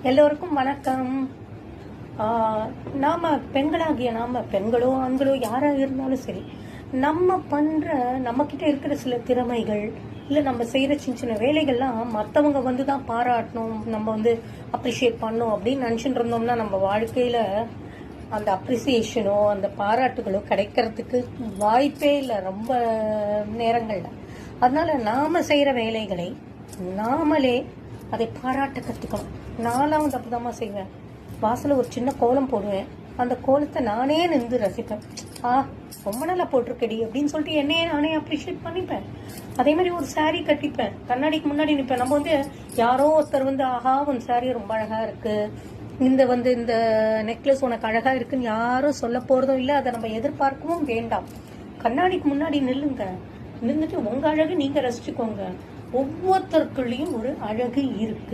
எல்லோருக்கும் வணக்கம். நாம பெண்களாகிய பெண்களோ ஆண்களோ யாராக இருந்தாலும் சரி, நம்ம கிட்ட இருக்கிற சில திறமைகள் இல்லை நம்ம செய்கிற சின்ன சின்ன வேலைகள்லாம் மற்றவங்க தான் பாராட்டணும், நம்ம அப்ரிஷியேட் பண்ணணும் அப்படின்னு நினச்சிட்டு இருந்தோம்னா நம்ம வாழ்க்கையில் அந்த அப்ரிசியேஷனோ அந்த பாராட்டுகளோ கிடைக்கிறதுக்கு வாய்ப்பே இல்லை ரொம்ப நேரங்கள்ல. அதனால நாம செய்கிற வேலைகளை நாமளே அதை பாராட்ட கற்றுக்கணும். நானும் தப்புதாம்மா செய்வேன். வாசலில் ஒரு சின்ன கோலம் போடுவேன், அந்த கோலத்தை நானே நின்று ரசிப்பேன். ரொம்ப நல்லா போட்டிருக்கடி அப்படின்னு சொல்லிட்டு என்னையே நானே அப்ரிஷியேட் பண்ணிப்பேன். அதே மாதிரி ஒரு சாரீ கட்டிப்பேன், கண்ணாடிக்கு முன்னாடி நிற்பேன். நம்ம யாரோ ஒருத்தர் ஆஹா உன் சாரீ ரொம்ப அழகா இருக்கு, இந்த நெக்லஸ் உனக்கு அழகா இருக்குன்னு யாரும் சொல்ல போறதும் இல்லை, அதை நம்ம எதிர்பார்க்கவும் வேண்டாம். கண்ணாடிக்கு முன்னாடி நின்றுட்டு உங்க அழகு நீங்க ரசிச்சுக்கோங்க. ஒவ்வொருத்தருக்குள்ளேயும் ஒரு அழகு இருக்கு.